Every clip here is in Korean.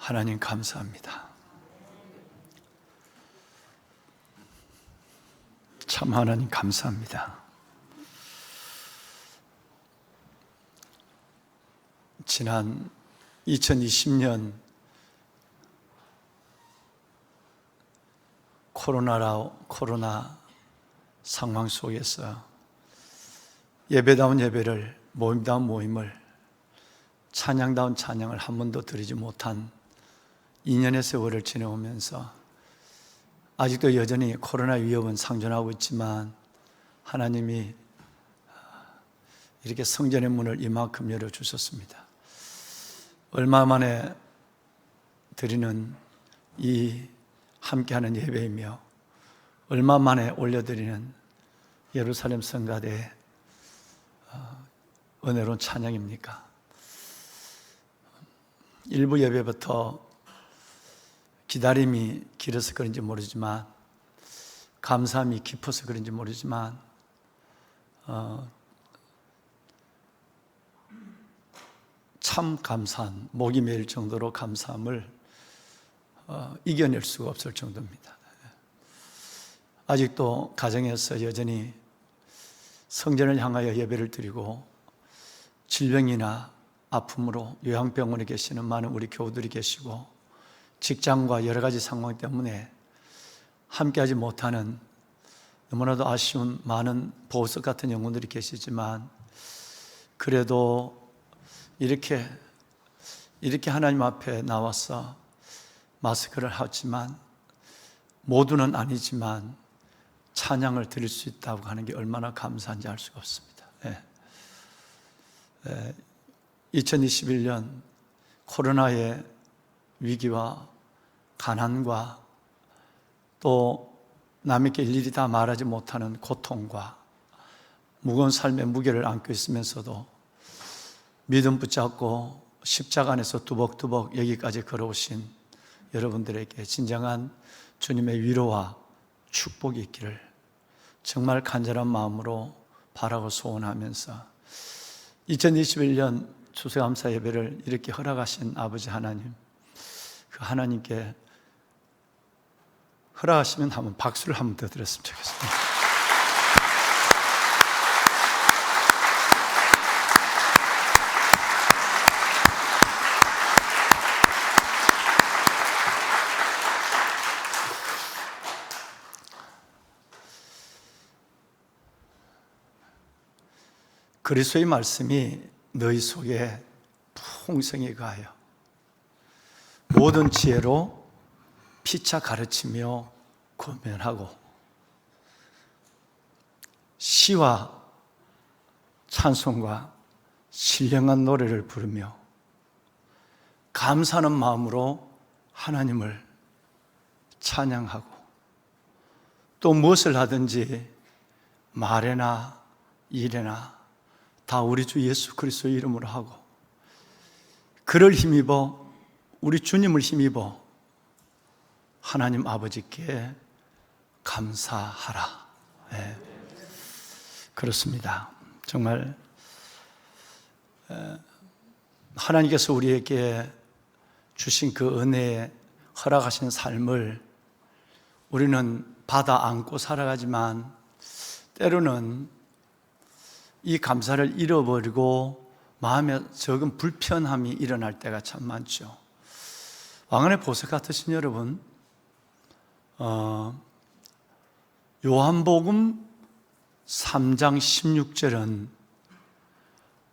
하나님 감사합니다. 참 하나님 감사합니다. 지난 2020년 코로나 상황 속에서 예배다운 예배를, 모임다운 모임을, 찬양다운 찬양을 한 번도 드리지 못한 2년의 세월을 지내오면서 아직도 여전히 코로나 위협은 상존하고 있지만 하나님이 이렇게 성전의 문을 이만큼 열어주셨습니다. 얼마 만에 드리는 이 함께하는 예배이며 얼마 만에 올려드리는 예루살렘 성가대의 은혜로운 찬양입니까? 일부 예배부터 기다림이 길어서 그런지 모르지만, 감사함이 깊어서 그런지 모르지만 참 감사한, 목이 메일 정도로 감사함을 이겨낼 수가 없을 정도입니다. 아직도 가정에서 여전히 성전을 향하여 예배를 드리고 질병이나 아픔으로 요양병원에 계시는 많은 우리 교우들이 계시고, 직장과 여러 가지 상황 때문에 함께하지 못하는 너무나도 아쉬운 많은 보석 같은 영혼들이 계시지만, 그래도 이렇게 하나님 앞에 나와서 마스크를 하지만, 모두는 아니지만 찬양을 드릴 수 있다고 하는 게 얼마나 감사한지 알 수가 없습니다. 2021년 코로나의 위기와 가난과 또 남에게 일일이 다 말하지 못하는 고통과 무거운 삶의 무게를 안고 있으면서도 믿음 붙잡고 십자가 안에서 두벅두벅 여기까지 걸어오신 여러분들에게 진정한 주님의 위로와 축복이 있기를 정말 간절한 마음으로 바라고 소원하면서 2021년 추수감사 예배를 이렇게 허락하신 아버지 하나님, 그 하나님께 허락하시면 한번 박수를 한번 더 드렸으면 좋겠습니다. 그리스도의 말씀이 너희 속에 풍성히 가하여 모든 지혜로 피차 가르치며 권면하고 시와 찬송과 신령한 노래를 부르며 감사하는 마음으로 하나님을 찬양하고, 또 무엇을 하든지 말에나 일에나 다 우리 주 예수 그리스도의 이름으로 하고, 그를 힘입어, 우리 주님을 힘입어 하나님 아버지께 감사하라. 네. 그렇습니다. 정말 하나님께서 우리에게 주신 그 은혜에 허락하신 삶을 우리는 받아 안고 살아가지만, 때로는 이 감사를 잃어버리고 마음에 적은 불편함이 일어날 때가 참 많죠. 왕안의 보석 같으신 여러분, 요한복음 3장 16절은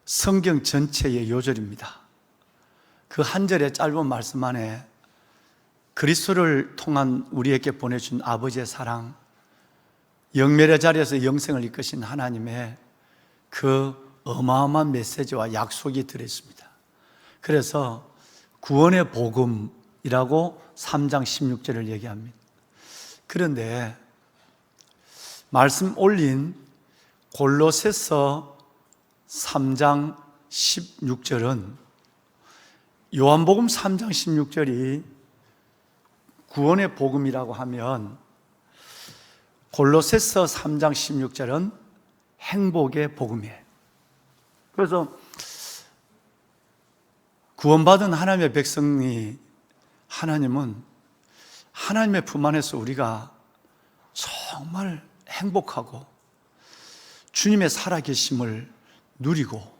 성경 전체의 요절입니다. 그 한 절의 짧은 말씀 안에 그리스도를 통한 우리에게 보내준 아버지의 사랑, 영멸의 자리에서 영생을 이끄신 하나님의 그 어마어마한 메시지와 약속이 들어있습니다. 그래서 구원의 복음이라고 3장 16절을 얘기합니다. 그런데 말씀 올린 골로새서 3장 16절은, 요한복음 3장 16절이 구원의 복음이라고 하면 골로새서 3장 16절은 행복의 복음이에요. 그래서 구원받은 하나님의 백성이 하나님은 하나님의 품 안에서 우리가 정말 행복하고 주님의 살아계심을 누리고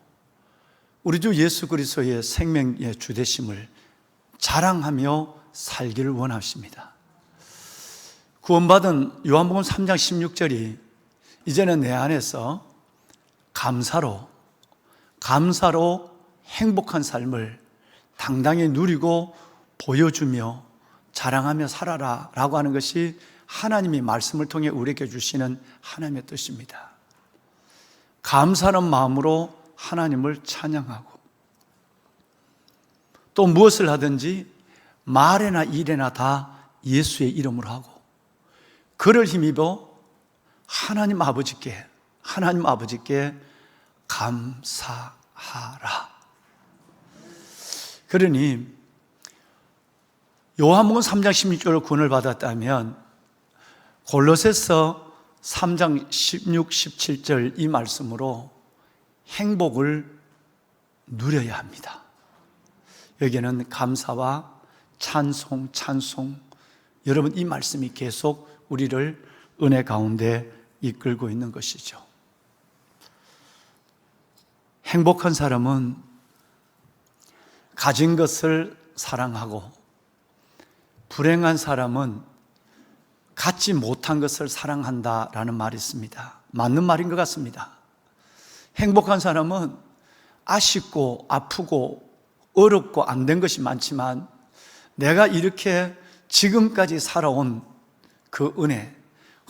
우리 주 예수 그리스도의 생명의 주되심을 자랑하며 살기를 원하십니다. 구원받은 요한복음 3장 16절이 이제는 내 안에서 감사로 행복한 삶을 당당히 누리고 보여주며 자랑하며 살아라 라고 하는 것이 하나님이 말씀을 통해 우리에게 주시는 하나님의 뜻입니다. 감사하는 마음으로 하나님을 찬양하고 또 무엇을 하든지 말에나 일에나 다 예수의 이름으로 하고 그를 힘입어 하나님 아버지께 감사하라. 그러니 요한복음 3장 16절을 구원을 받았다면 골로새서 3장 16, 17절 이 말씀으로 행복을 누려야 합니다. 여기에는 감사와 찬송, 여러분 이 말씀이 계속 우리를 은혜 가운데 이끌고 있는 것이죠. 행복한 사람은 가진 것을 사랑하고 불행한 사람은 갖지 못한 것을 사랑한다라는 말이 있습니다. 맞는 말인 것 같습니다. 행복한 사람은 아쉽고 아프고 어렵고 안 된 것이 많지만 내가 이렇게 지금까지 살아온 그 은혜,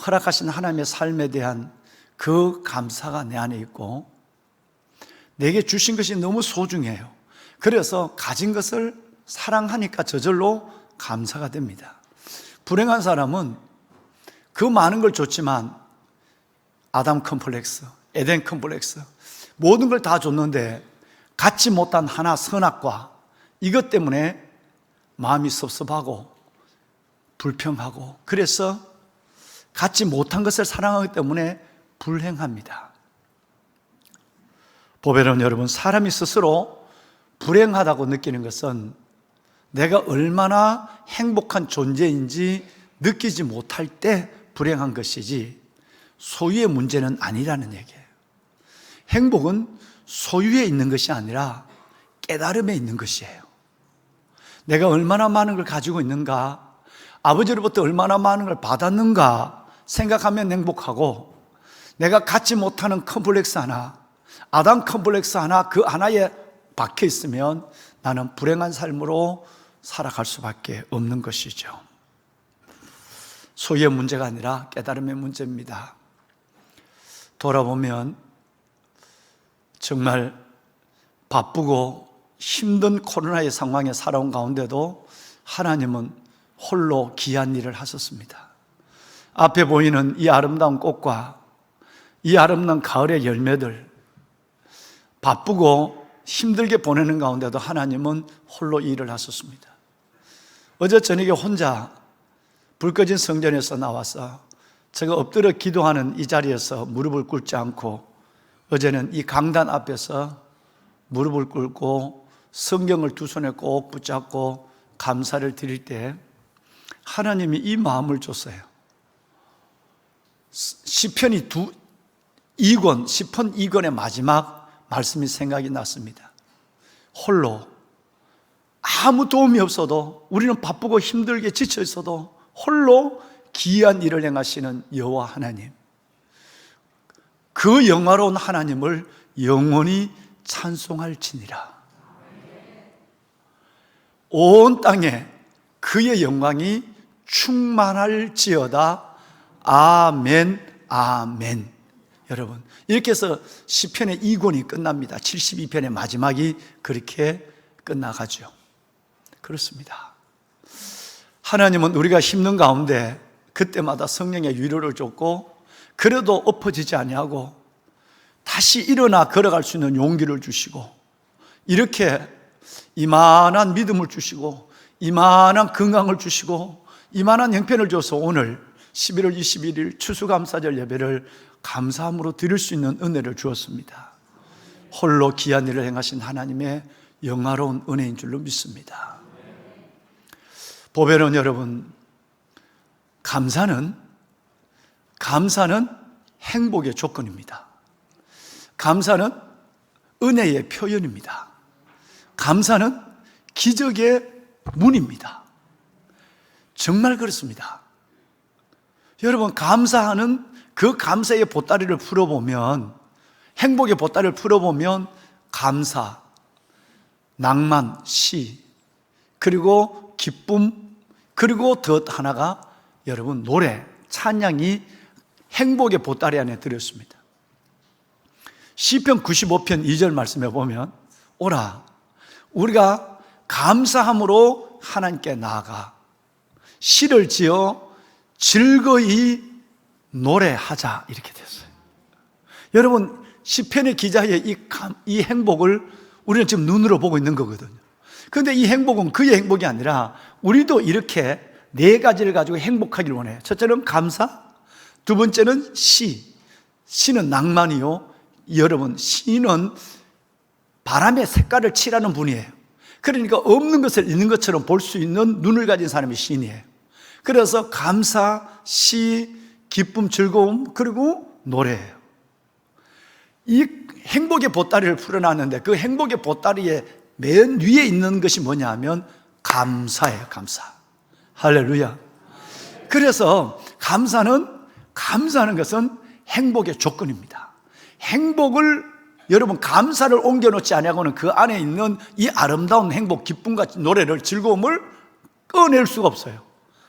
허락하신 하나님의 삶에 대한 그 감사가 내 안에 있고 내게 주신 것이 너무 소중해요. 그래서 가진 것을 사랑하니까 저절로 감사가 됩니다. 불행한 사람은 그 많은 걸 줬지만 아담 컴플렉스, 에덴 컴플렉스 모든 걸 다 줬는데 갖지 못한 하나 선악과 이것 때문에 마음이 섭섭하고 불평하고 그래서 갖지 못한 것을 사랑하기 때문에 불행합니다. 보배로운 여러분, 사람이 스스로 불행하다고 느끼는 것은 내가 얼마나 행복한 존재인지 느끼지 못할 때 불행한 것이지 소유의 문제는 아니라는 얘기예요. 행복은 소유에 있는 것이 아니라 깨달음에 있는 것이에요. 내가 얼마나 많은 걸 가지고 있는가, 아버지로부터 얼마나 많은 걸 받았는가 생각하면 행복하고 내가 갖지 못하는 컴플렉스 하나, 아담 컴플렉스 하나 그 하나에 박혀 있으면 나는 불행한 삶으로 살아갈 수밖에 없는 것이죠. 소유의 문제가 아니라 깨달음의 문제입니다. 돌아보면 정말 바쁘고 힘든 코로나의 상황에 살아온 가운데도 하나님은 홀로 귀한 일을 하셨습니다. 앞에 보이는 이 아름다운 꽃과 이 아름다운 가을의 열매들, 바쁘고 힘들게 보내는 가운데도 하나님은 홀로 이 일을 하셨습니다. 어제 저녁에 혼자 불 꺼진 성전에서 나와서 제가 엎드려 기도하는 이 자리에서 무릎을 꿇지 않고 어제는 이 강단 앞에서 무릎을 꿇고 성경을 두 손에 꼭 붙잡고 감사를 드릴 때 하나님이 이 마음을 줬어요. 시편이 2권의 마지막 말씀이 생각이 났습니다. 홀로 아무 도움이 없어도 우리는 바쁘고 힘들게 지쳐 있어도 홀로 기이한 일을 행하시는 여호와 하나님, 그 영화로운 하나님을 영원히 찬송할지니라. 온 땅에 그의 영광이 충만할지어다. 아멘, 아멘. 여러분, 이렇게 해서 시편의 2권이 끝납니다. 72편의 마지막이 그렇게 끝나가죠. 그렇습니다. 하나님은 우리가 힘든 가운데 그때마다 성령의 위로를 줬고 그래도 엎어지지 아니하고 다시 일어나 걸어갈 수 있는 용기를 주시고 이렇게 이만한 믿음을 주시고 이만한 건강을 주시고 이만한 형편을 줘서 오늘 11월 21일 추수감사절 예배를 감사함으로 드릴 수 있는 은혜를 주었습니다. 홀로 귀한 일을 행하신 하나님의 영화로운 은혜인 줄로 믿습니다. 보배는 여러분, 감사는 행복의 조건입니다. 감사는 은혜의 표현입니다. 감사는 기적의 문입니다. 정말 그렇습니다. 여러분, 감사하는 그 감사의 보따리를 풀어보면, 행복의 보따리를 풀어보면 감사, 낭만, 시, 그리고 기쁨, 그리고 더 하나가 여러분 노래, 찬양이 행복의 보따리 안에 들었습니다. 시편 95편 2절 말씀해 보면, 오라 우리가 감사함으로 하나님께 나아가 시를 지어 즐거이 노래하자, 이렇게 됐어요. 여러분, 시편의 기자의 이 행복을 우리는 지금 눈으로 보고 있는 거거든요. 그런데 이 행복은 그의 행복이 아니라 우리도 이렇게 네 가지를 가지고 행복하기를 원해요. 첫째는 감사, 두 번째는 시는 낭만이요, 여러분, 시인은 바람의 색깔을 칠하는 분이에요. 그러니까 없는 것을 있는 것처럼 볼 수 있는 눈을 가진 사람이 시인이에요. 그래서 감사, 시, 기쁨, 즐거움, 그리고 노래예요. 이 행복의 보따리를 풀어놨는데 그 행복의 보따리의 맨 위에 있는 것이 뭐냐 하면 감사예요. 감사. 할렐루야. 그래서 감사하는 것은 행복의 조건입니다. 행복을, 여러분, 감사를 옮겨놓지 않으고는 그 안에 있는 이 아름다운 행복, 기쁨과 노래를, 즐거움을 꺼낼 수가 없어요.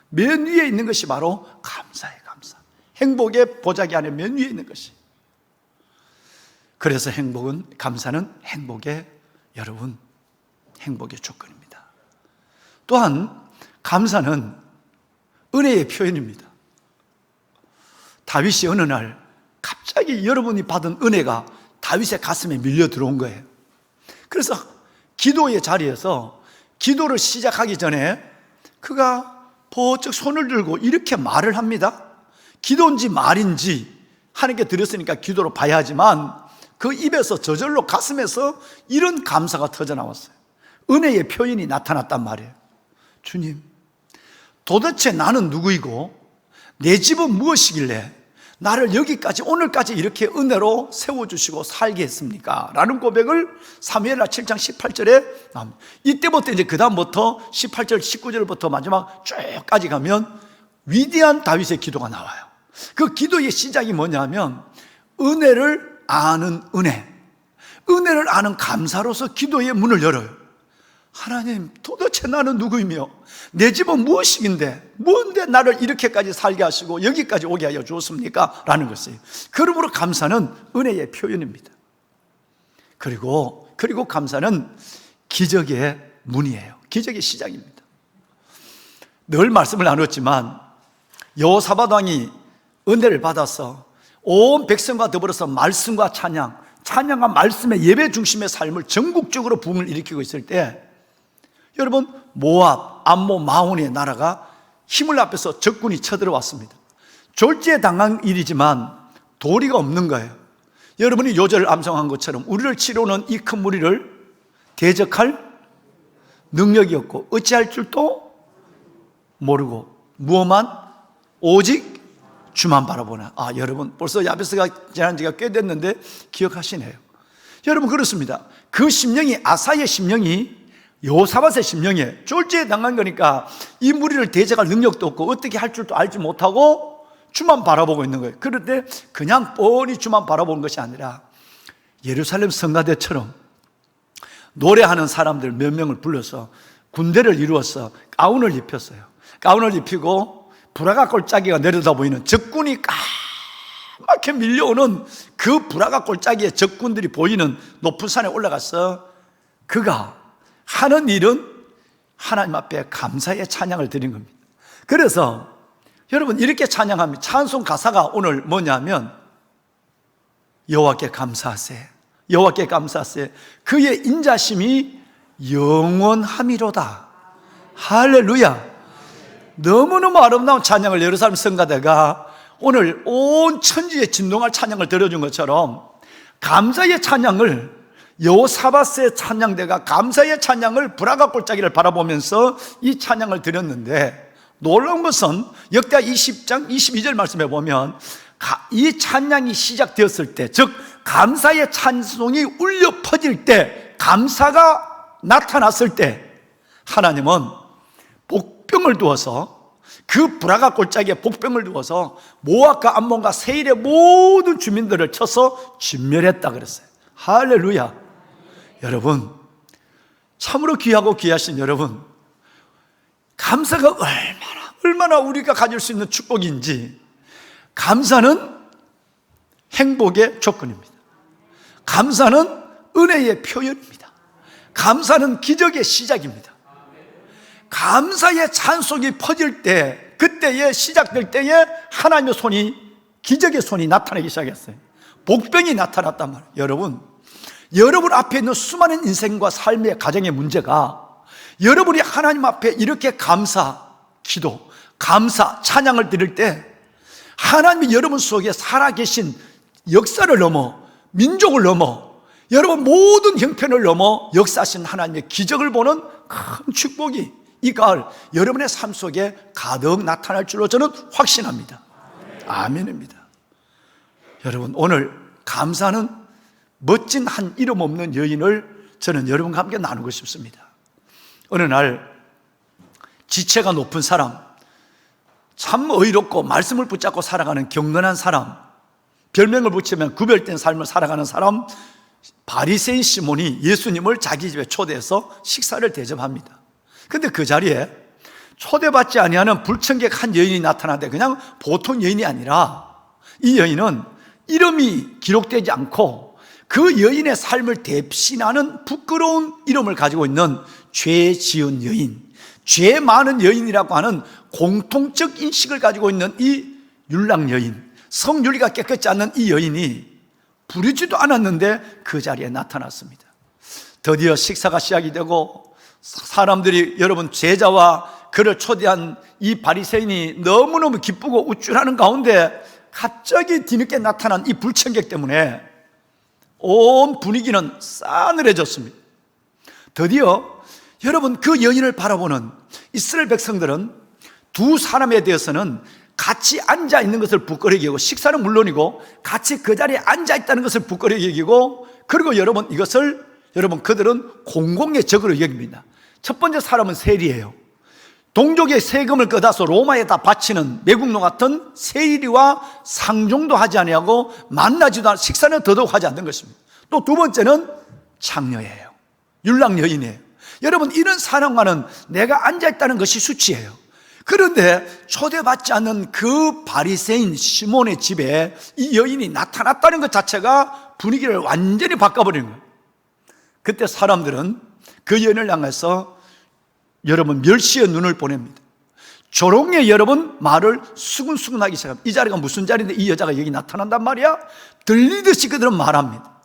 맨 위에 있는 것이 바로 감사예요. 감사. 행복의 보자기 안에 맨 위에 있는 것이. 그래서 감사는 여러분, 행복의 조건입니다. 또한 감사는 은혜의 표현입니다. 다윗이 어느 날 갑자기 여러분이 받은 은혜가 다윗의 가슴에 밀려 들어온 거예요. 그래서 기도의 자리에서 기도를 시작하기 전에 그가 번쩍 손을 들고 이렇게 말을 합니다. 기도인지 말인지 하나님께 드렸으니까 기도로 봐야 하지만 그 입에서 저절로 가슴에서 이런 감사가 터져 나왔어요. 은혜의 표현이 나타났단 말이에요. 주님, 도대체 나는 누구이고 내 집은 무엇이길래 나를 여기까지, 오늘까지 이렇게 은혜로 세워주시고 살게 했습니까? 라는 고백을 사무엘하 7장 18절에 나옵니다. 이때부터 이제 그 다음부터 18절, 19절부터 마지막 쭉까지 가면 위대한 다윗의 기도가 나와요. 그 기도의 시작이 뭐냐면 은혜를 아는 은혜를 아는 감사로서 기도의 문을 열어요. 하나님, 도대체 나는 누구이며 내 집은 무엇이긴데 뭔데 나를 이렇게까지 살게 하시고 여기까지 오게 하여 주었습니까? 라는 것이에요. 그러므로 감사는 은혜의 표현입니다. 그리고 감사는 기적의 문이에요. 기적의 시작입니다. 늘 말씀을 나눴지만 여호사밧 왕이 은혜를 받아서 온 백성과 더불어서 말씀과 찬양과 말씀의 예배 중심의 삶을 전국적으로 부흥을 일으키고 있을 때, 여러분, 모압, 암몬, 마온의 나라가 힘을 합해서 적군이 쳐들어왔습니다. 졸지에당한 일이지만 도리가 없는 거예요. 여러분이 요절을 암송한 것처럼 우리를 치러오는 이 큰 무리를 대적할 능력이 없고 어찌할 줄도 모르고 무엇만 오직 주만 바라보나. 여러분, 벌써 야베스가 지난 지가 꽤 됐는데 기억하시네요. 여러분, 그렇습니다. 그 심령이, 아사의 심령이 여호사밧의 심령에 졸지에 당한 거니까 이 무리를 대적할 능력도 없고 어떻게 할 줄도 알지 못하고 주만 바라보고 있는 거예요. 그런데 그냥 뻔히 주만 바라보는 것이 아니라 예루살렘 성가대처럼 노래하는 사람들 몇 명을 불러서 군대를 이루어서 가운을 입혔어요. 가운을 입히고 브라가 골짜기가 내려다 보이는, 적군이 까맣게 밀려오는 그 브라가 골짜기에 적군들이 보이는 높은 산에 올라가서 그가 하는 일은 하나님 앞에 감사의 찬양을 드린 겁니다. 그래서 여러분, 이렇게 찬양합니다. 찬송 가사가 오늘 뭐냐면 여호와께 감사하세, 여호와께 감사하세, 그의 인자심이 영원함이로다. 할렐루야. 너무너무 아름다운 찬양을 예루살렘 성가대가 오늘 온 천지에 진동할 찬양을 들려준 것처럼 감사의 찬양을 여호사밧의 찬양대가 감사의 찬양을 브라가 골짜기를 바라보면서 이 찬양을 드렸는데, 놀라운 것은 역대하 20장 22절 말씀해 보면 이 찬양이 시작되었을 때, 즉 감사의 찬송이 울려 퍼질 때, 감사가 나타났을 때 하나님은 복병을 두어서, 그 브라가 골짜기에 복병을 두어서 모압과 암몬과 세일의 모든 주민들을 쳐서 진멸했다 그랬어요. 할렐루야. 여러분, 참으로 귀하고 귀하신 여러분, 감사가 얼마나 우리가 가질 수 있는 축복인지. 감사는 행복의 조건입니다. 감사는 은혜의 표현입니다. 감사는 기적의 시작입니다. 감사의 찬송이 퍼질 때, 그때에 시작될 때에 하나님의 손이, 기적의 손이 나타나기 시작했어요. 복병이 나타났단 말이에요. 여러분 앞에 있는 수많은 인생과 삶의 가정의 문제가, 여러분이 하나님 앞에 이렇게 감사, 기도, 감사, 찬양을 드릴 때 하나님이 여러분 속에 살아계신 역사를 넘어, 민족을 넘어, 여러분 모든 형편을 넘어 역사하신 하나님의 기적을 보는 큰 축복이 이 가을 여러분의 삶 속에 가득 나타날 줄로 저는 확신합니다. 아멘입니다. 여러분, 오늘 감사는 멋진 한 이름 없는 여인을 저는 여러분과 함께 나누고 싶습니다. 어느 날 지체가 높은 사람, 참 의롭고 말씀을 붙잡고 살아가는 경건한 사람, 별명을 붙이면 구별된 삶을 살아가는 사람, 바리새인 시몬이 예수님을 자기 집에 초대해서 식사를 대접합니다. 근데 그 자리에 초대받지 아니하는 불청객 한 여인이 나타나는데, 그냥 보통 여인이 아니라 이 여인은 이름이 기록되지 않고 그 여인의 삶을 대신하는 부끄러운 이름을 가지고 있는 죄 지은 여인, 죄 많은 여인이라고 하는 공통적 인식을 가지고 있는 이 율랑 여인, 성윤리가 깨끗지 않는 이 여인이 부르지도 않았는데 그 자리에 나타났습니다. 드디어 식사가 시작이 되고, 사람들이, 여러분, 제자와 그를 초대한 이 바리새인이 너무너무 기쁘고 우쭐하는 가운데 갑자기 뒤늦게 나타난 이 불청객 때문에 온 분위기는 싸늘해졌습니다. 드디어 여러분, 그 여인을 바라보는 이스라엘 백성들은 두 사람에 대해서는 같이 앉아 있는 것을 부끄러워 여기고, 식사는 물론이고 같이 그 자리에 앉아 있다는 것을 부끄러워 여기고, 그리고 여러분, 이것을 그들은 공공의 적으로 여깁니다. 첫 번째 사람은 세리예요. 동족의 세금을 걷어서 로마에다 바치는 매국노 같은 세리와 상종도 하지 아니하고 만나지도 않고 식사는 더더욱 하지 않는 것입니다. 또 두 번째는 창녀예요. 율랑 여인이에요. 여러분, 이런 사람과는 내가 앉아있다는 것이 수치예요. 그런데 초대받지 않는 그 바리새인 시몬의 집에 이 여인이 나타났다는 것 자체가 분위기를 완전히 바꿔버리는 거예요. 그때 사람들은 그 여인을 향해서 여러분 멸시의 눈을 보냅니다. 조롱의 여러분 말을 수근수근하기 시작합니다. 이 자리가 무슨 자리인데 이 여자가 여기 나타난단 말이야? 들리듯이 그들은 말합니다.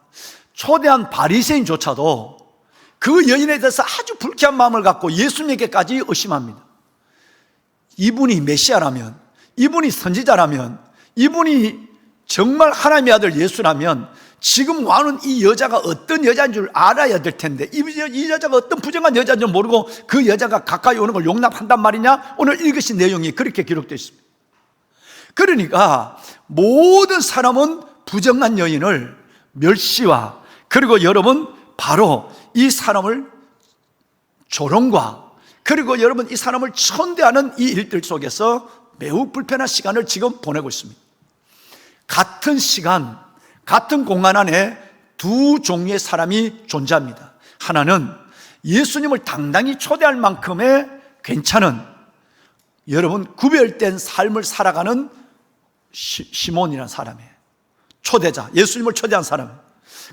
초대한 바리새인조차도 그 여인에 대해서 아주 불쾌한 마음을 갖고 예수님에게까지 의심합니다. 이분이 메시아라면, 이분이 선지자라면, 이분이 정말 하나님의 아들 예수라면 지금 와는 이 여자가 어떤 여자인 줄 알아야 될 텐데, 이 여자가 어떤 부정한 여자인 줄 모르고 그 여자가 가까이 오는 걸 용납한단 말이냐? 오늘 읽으신 내용이 그렇게 기록되어 있습니다. 그러니까 모든 사람은 부정한 여인을 멸시와, 그리고 여러분 바로 이 사람을 조롱과, 그리고 여러분 이 사람을 천대하는 이 일들 속에서 매우 불편한 시간을 지금 보내고 있습니다. 같은 시간, 같은 공간 안에 두 종류의 사람이 존재합니다. 하나는 예수님을 당당히 초대할 만큼의 괜찮은, 여러분 구별된 삶을 살아가는 시몬이라는 사람이에요. 초대자, 예수님을 초대한 사람.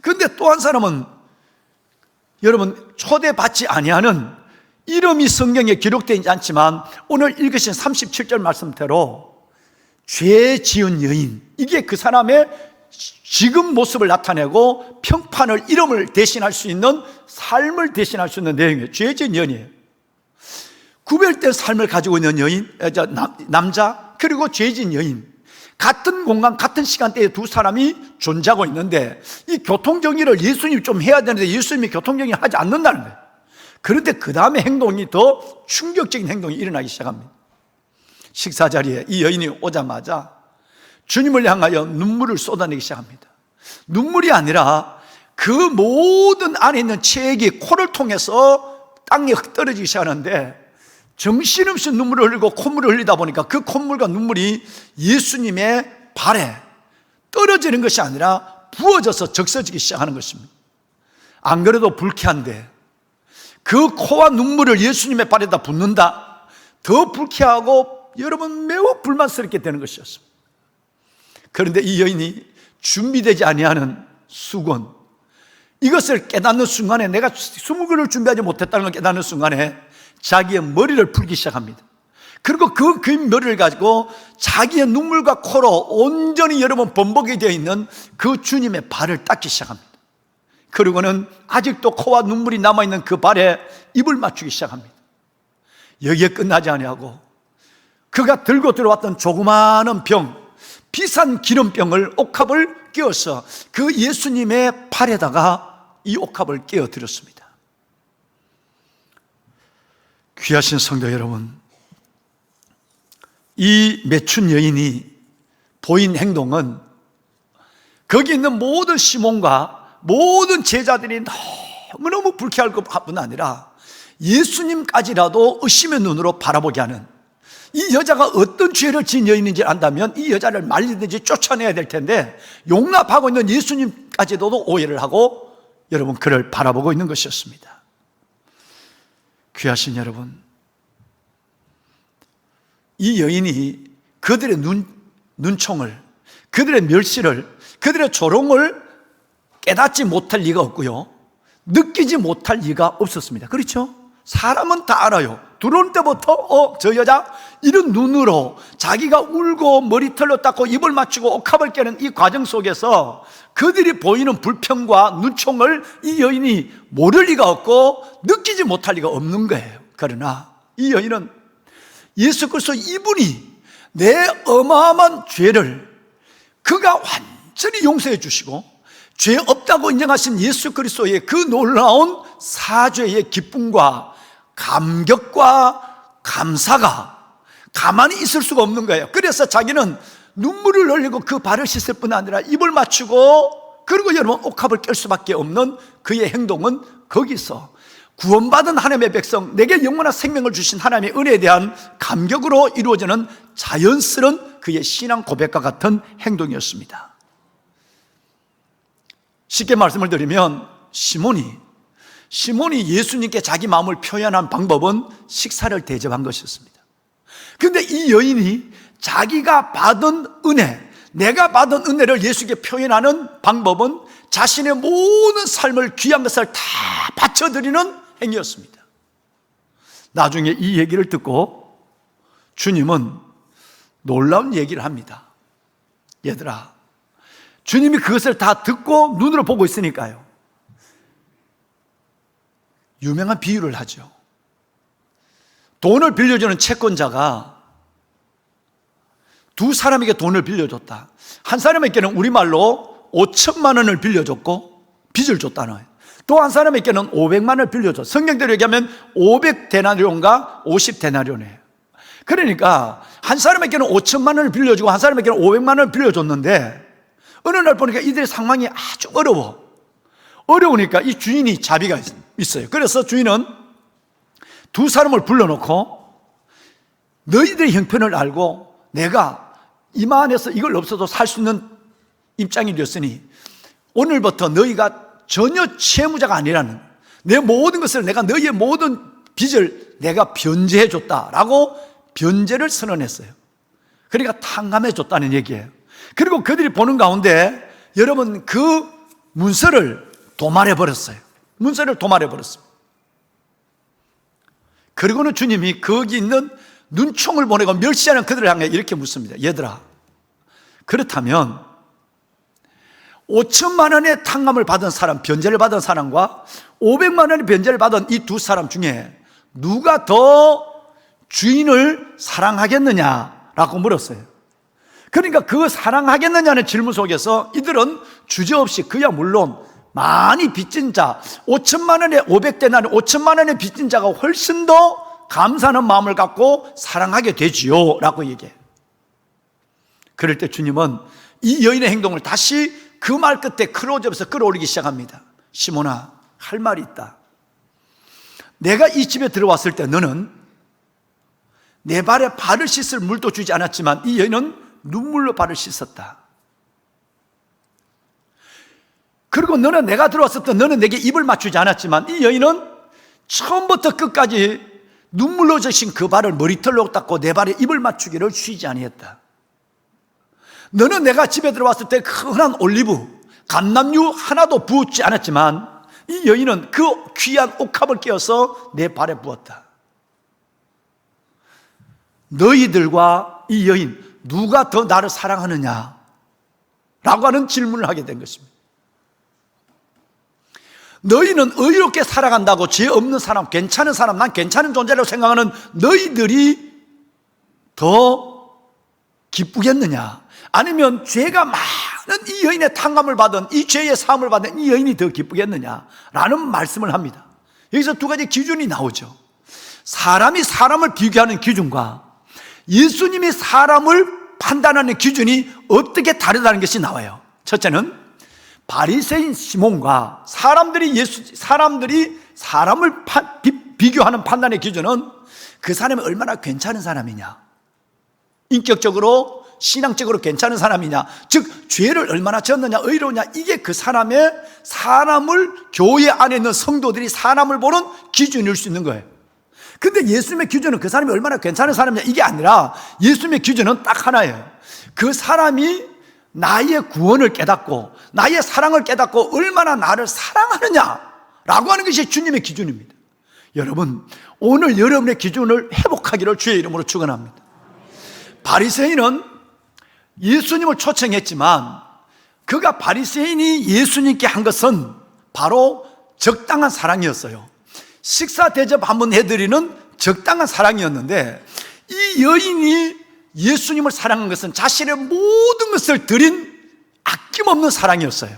그런데 또 한 사람은 여러분 초대받지 아니하는, 이름이 성경에 기록되어 있지 않지만 오늘 읽으신 37절 말씀대로 죄 지은 여인, 이게 그 사람의 지금 모습을 나타내고 평판을, 이름을 대신할 수 있는, 삶을 대신할 수 있는 내용이에요. 죄 지은 여인이에요. 구별된 삶을 가지고 있는 여인, 남자, 그리고 죄 지은 여인, 같은 공간, 같은 시간대에 두 사람이 존재하고 있는데 이 교통정리를 예수님이 좀 해야 되는데 예수님이 교통정리를 하지 않는다는 거예요. 그런데 그 다음에 행동이 더 충격적인 행동이 일어나기 시작합니다. 식사 자리에 이 여인이 오자마자 주님을 향하여 눈물을 쏟아내기 시작합니다. 눈물이 아니라 그 모든 안에 있는 체액이 코를 통해서 땅에 떨어지기 시작하는데 정신없이 눈물을 흘리고 콧물을 흘리다 보니까 그 콧물과 눈물이 예수님의 발에 떨어지는 것이 아니라 부어져서 적셔지기 시작하는 것입니다. 안 그래도 불쾌한데 그 코와 눈물을 예수님의 발에다 붓는다? 더 불쾌하고 여러분 매우 불만스럽게 되는 것이었습니다. 그런데 이 여인이 준비되지 아니하는 수건, 이것을 깨닫는 순간에 내가 수건을 준비하지 못했다는 걸 깨닫는 순간에 자기의 머리를 풀기 시작합니다. 그리고 그 긴 머리를 가지고 자기의 눈물과 코로 온전히 여러분 범벅이 되어 있는 그 주님의 발을 닦기 시작합니다. 그리고는 아직도 코와 눈물이 남아있는 그 발에 입을 맞추기 시작합니다. 여기에 끝나지 아니하고 그가 들고 들어왔던 조그마한 병, 비싼 기름병을 옥합을 끼워서 그 예수님의 발에다가 이 옥합을 끼워 드렸습니다. 귀하신 성도 여러분, 이 매춘 여인이 보인 행동은 거기 있는 모든 시몬과 모든 제자들이 너무너무 불쾌할 것뿐 아니라 예수님까지라도 의심의 눈으로 바라보게 하는, 이 여자가 어떤 죄를 지은 여인인지 안다면 이 여자를 말리든지 쫓아내야 될 텐데 용납하고 있는 예수님까지도 오해를 하고 여러분 그를 바라보고 있는 것이었습니다. 귀하신 여러분, 이 여인이 그들의 눈총을, 그들의 멸시를, 그들의 조롱을 깨닫지 못할 리가 없고요, 느끼지 못할 리가 없었습니다. 그렇죠? 사람은 다 알아요. 들어올 때부터 저 여자 이런 눈으로 자기가 울고 머리털로 닦고 입을 맞추고 옥합을 깨는 이 과정 속에서 그들이 보이는 불평과 눈총을 이 여인이 모를 리가 없고 느끼지 못할 리가 없는 거예요. 그러나 이 여인은 예수 그리스도 이분이 내 어마어마한 죄를 그가 완전히 용서해 주시고 죄 없다고 인정하신 예수 그리스도의 그 놀라운 사죄의 기쁨과 감격과 감사가 가만히 있을 수가 없는 거예요. 그래서 자기는 눈물을 흘리고 그 발을 씻을 뿐 아니라 입을 맞추고, 그리고 여러분 옥합을 깰 수밖에 없는 그의 행동은 거기서 구원받은 하나님의 백성, 내게 영원한 생명을 주신 하나님의 은혜에 대한 감격으로 이루어지는 자연스러운 그의 신앙 고백과 같은 행동이었습니다. 쉽게 말씀을 드리면 시몬이 예수님께 자기 마음을 표현한 방법은 식사를 대접한 것이었습니다. 그런데 이 여인이 자기가 받은 은혜, 내가 받은 은혜를 예수께 표현하는 방법은 자신의 모든 삶을, 귀한 것을 다 바쳐드리는 행위였습니다. 나중에 이 얘기를 듣고 주님은 놀라운 얘기를 합니다. 얘들아, 주님이 그것을 다 듣고 눈으로 보고 있으니까요, 유명한 비유를 하죠. 돈을 빌려주는 채권자가 두 사람에게 돈을 빌려줬다. 한 사람에게는 우리말로 5천만 원을 빌려줬고 빚을 줬다는 거예요. 또 한 사람에게는 500만 원을 빌려줬. 성경대로 얘기하면 500데나리온과 50데나리온이에요. 그러니까 한 사람에게는 5천만 원을 빌려주고 한 사람에게는 500만 원을 빌려줬는데 어느 날 보니까 이들의 상황이 아주 어려우니까 이 주인이 자비가 있어요. 그래서 주인은 두 사람을 불러놓고 너희들의 형편을 알고 내가 이만해서 이걸 없어도 살 수 있는 입장이 되었으니 오늘부터 너희가 전혀 채무자가 아니라는, 내 모든 것을 내가 너희의 모든 빚을 내가 변제해 줬다라고 변제를 선언했어요. 그러니까 탕감해 줬다는 얘기예요. 그리고 그들이 보는 가운데 여러분 그 문서를 도말해 버렸어요. 그리고는 주님이 거기 있는 눈총을 보내고 멸시하는 그들을 향해 이렇게 묻습니다. 얘들아, 그렇다면 5천만 원의 탕감을 받은 사람, 변제를 받은 사람과 500만 원의 변제를 받은 이 두 사람 중에 누가 더 주인을 사랑하겠느냐라고 물었어요. 그러니까 그 사랑하겠느냐는 질문 속에서 이들은 주저없이 그야 물론 많이 빚진 자, 5천만 원에 500데나리 5천만 원의 빚진 자가 훨씬 더 감사하는 마음을 갖고 사랑하게 되지요 라고 얘기해요. 그럴 때 주님은 이 여인의 행동을 다시 그 말 끝에 클로즈업에서 끌어올리기 시작합니다. 시몬아, 할 말이 있다. 내가 이 집에 들어왔을 때 너는 내 발에 발을 씻을 물도 주지 않았지만 이 여인은 눈물로 발을 씻었다. 그리고 너는 내가 들어왔을 때 너는 내게 입을 맞추지 않았지만 이 여인은 처음부터 끝까지 눈물로 젖은 그 발을 머리털로 닦고 내 발에 입을 맞추기를 쉬지 아니했다. 너는 내가 집에 들어왔을 때 흔한 올리브, 감람유 하나도 부었지 않았지만 이 여인은 그 귀한 옥합을 깨어서 내 발에 부었다. 너희들과 이 여인 누가 더 나를 사랑하느냐? 라고 하는 질문을 하게 된 것입니다. 너희는 의롭게 살아간다고 죄 없는 사람, 괜찮은 사람, 난 괜찮은 존재라고 생각하는 너희들이 더 기쁘겠느냐? 아니면 죄가 많은 이 여인의 탕감을 받은, 이 죄의 사함을 받은 이 여인이 더 기쁘겠느냐? 라는 말씀을 합니다. 여기서 두 가지 기준이 나오죠. 사람이 사람을 비교하는 기준과 예수님이 사람을 판단하는 기준이 어떻게 다르다는 것이 나와요. 첫째는 바리새인 시몬과 사람들이 사람을 비교하는 판단의 기준은 그 사람이 얼마나 괜찮은 사람이냐, 인격적으로 신앙적으로 괜찮은 사람이냐, 즉 죄를 얼마나 졌느냐, 의로우냐, 이게 그 사람을 교회 안에 있는 성도들이 사람을 보는 기준일 수 있는 거예요. 근데 예수님의 기준은 그 사람이 얼마나 괜찮은 사람이냐 이게 아니라 예수님의 기준은 딱 하나예요. 그 사람이 나의 구원을 깨닫고 나의 사랑을 깨닫고 얼마나 나를 사랑하느냐라고 하는 것이 주님의 기준입니다. 여러분, 오늘 여러분의 기준을 회복하기를 주의 이름으로 축원합니다. 바리새인은 예수님을 초청했지만 그가 바리새인이 예수님께 한 것은 바로 적당한 사랑이었어요. 식사 대접 한번 해드리는 적당한 사랑이었는데 이 여인이 예수님을 사랑한 것은 자신의 모든 것을 드린 아낌없는 사랑이었어요.